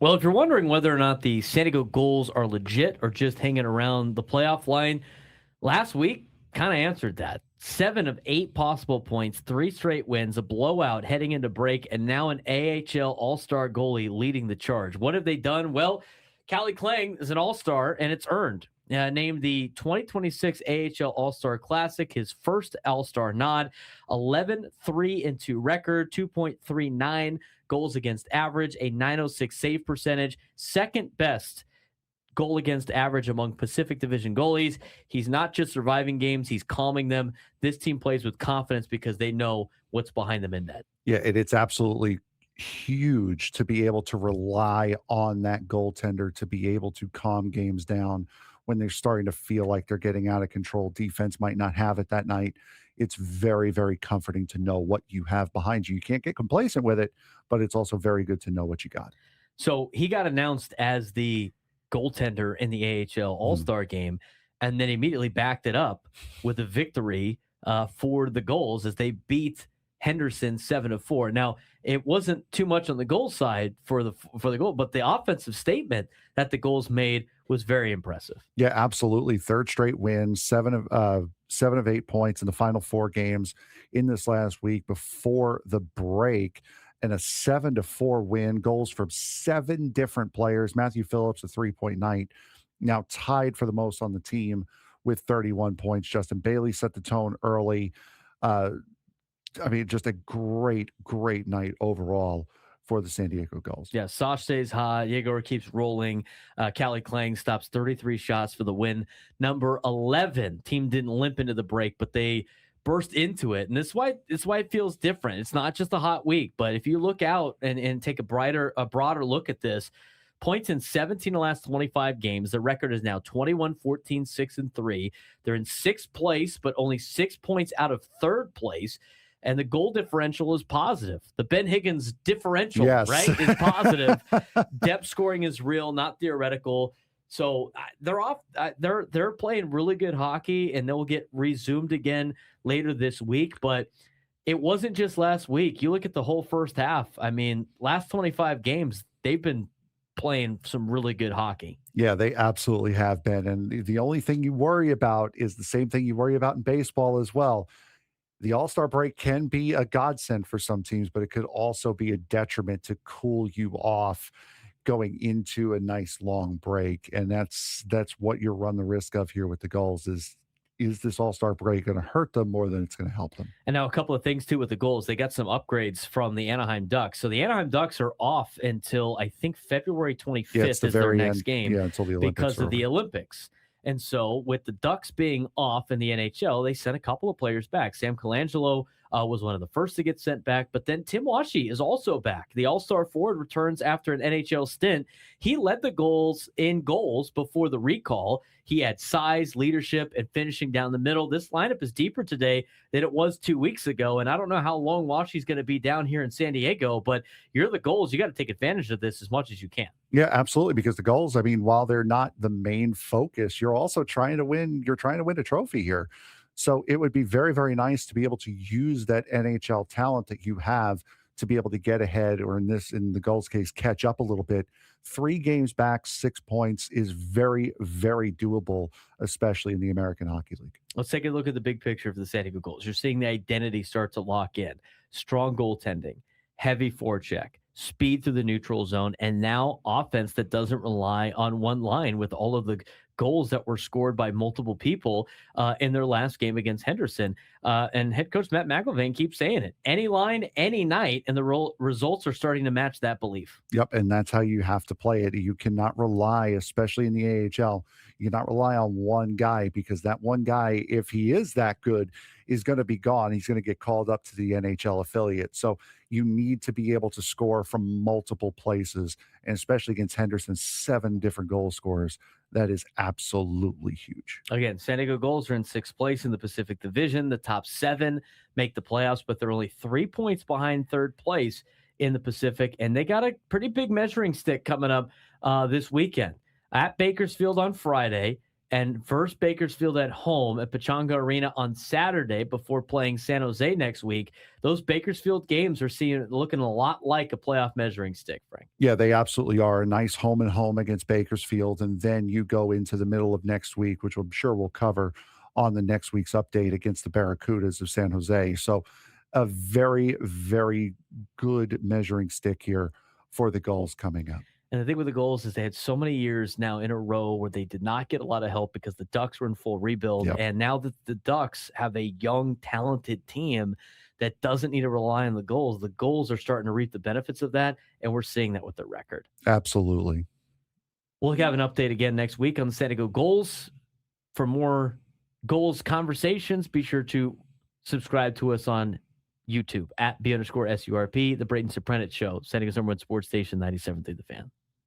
Well, if you're wondering whether or not the San Diego Gulls are legit or just hanging around the playoff line, last week kind of answered that. 7 of 8 possible points, 3 straight wins, a blowout heading into break, and now an AHL All-Star goalie leading the charge. What have they done? Well, Callie Clang is an All-Star, and it's earned. Named the 2026 AHL All-Star Classic, his first All-Star nod, 11-3-2 record, 2.39 goals against average, a 906 save percentage, second best goal against average among Pacific Division goalies. He's not just surviving games, he's calming them. This team plays with confidence because they know what's behind them in net. Yeah, it's absolutely huge to be able to rely on that goaltender to be able to calm games down when they're starting to feel like they're getting out of control. Defense might not have it that night. It's very, very comforting to know what you have behind you. You can't get complacent with it, but it's also very good to know what you got. So he got announced as the goaltender in the AHL All-Star game, and then immediately backed it up with a victory for the Gulls as they beat Henderson 7-4. Now, it wasn't too much on the goal side for the goal, but the offensive statement that the Gulls made was very impressive. Yeah, absolutely. Third straight win, 7 of 8 points in the final 4 games in this last week before the break, and a 7-4 win. Goals from 7 different players. Matthew Phillips, a 3-point night, now tied for the most on the team with 31 points. Justin Bailey set the tone early. Just a great, great night overall for the San Diego Gulls. Yeah, Sosh stays hot. Yegor keeps rolling. Callie Clang stops 33 shots for the win. Number 11. Team didn't limp into the break, but they burst into it. And it's why it feels different. It's not just a hot week, but if you look out and take a broader look at this, points in 17 of the last 25 games. The record is now 21-14-6-3. They're in 6th place, but only 6 points out of 3rd place. And the goal differential is positive. The Ben Higgins differential, right, is positive. Depth scoring is real, not theoretical. So they're off. They're playing really good hockey, and they'll get resumed again later this week. But it wasn't just last week. You look at the whole first half. I mean, last 25 games, they've been playing some really good hockey. Yeah, they absolutely have been. And the only thing you worry about is the same thing you worry about in baseball as well. The All-Star break can be a godsend for some teams, but it could also be a detriment to cool you off going into a nice long break. And that's what you run the risk of here with the Gulls is this All-Star break going to hurt them more than it's going to help them? And now a couple of things too with the Gulls. They got some upgrades from the Anaheim Ducks. So the Anaheim Ducks are off until I think February 25th is their next game. Yeah, until the Olympics because of the Olympics. And so with the Ducks being off in the NHL, they sent a couple of players back. Sam Colangelo was one of the first to get sent back, but then Tim Washy is also back. The All-Star forward returns after an NHL stint. He led the Gulls in goals before the recall. He had size, leadership, and finishing down the middle. This lineup is deeper today than it was 2 weeks ago, and I don't know how long Washy's going to be down here in San Diego, but you're the Gulls. You got to take advantage of this as much as you can. Yeah, absolutely. Because the Gulls, I mean, while they're not the main focus, you're also trying to win. You're trying to win a trophy here. So it would be very, very nice to be able to use that NHL talent that you have to be able to get ahead, or in the Gulls case, catch up a little bit. 3 games back, 6 points is very, very doable, especially in the American Hockey League. Let's take a look at the big picture for the San Diego Gulls. You're seeing the identity start to lock in. Strong goaltending, heavy forecheck, speed through the neutral zone, and now offense that doesn't rely on one line with all of the goals that were scored by multiple people in their last game against Henderson. And head coach Matt McIlvain keeps saying it. Any line, any night, and the results are starting to match that belief. Yep, and that's how you have to play it. You cannot rely, especially in the AHL, you cannot rely on one guy, because that one guy, if he is that good, is going to be gone. He's going to get called up to the NHL affiliate. So you need to be able to score from multiple places, and especially against Henderson's 7 different goal scorers. That is absolutely huge. Again, San Diego Gulls are in 6th place in the Pacific Division. The top 7 make the playoffs, but they're only 3 points behind 3rd place in the Pacific, and they got a pretty big measuring stick coming up this weekend at Bakersfield on Friday. and first Bakersfield at home at Pechanga Arena on Saturday before playing San Jose next week. Those Bakersfield games are looking a lot like a playoff measuring stick, Frank. Yeah, they absolutely are. A nice home and home against Bakersfield. And then you go into the middle of next week, which I'm sure we'll cover on the next week's update against the Barracudas of San Jose. So a very, very good measuring stick here for the Gulls coming up. And the thing with the Gulls is they had so many years now in a row where they did not get a lot of help because the Ducks were in full rebuild. Yep. And now that the Ducks have a young, talented team that doesn't need to rely on the Gulls are starting to reap the benefits of that. And we're seeing that with the record. Absolutely. We'll have an update again next week on the San Diego Gulls. For more Gulls conversations, be sure to subscribe to us on YouTube at @B_SURP, the Braden Surprenant Show, San Diego's #1 sports station, 97.3 The Fan.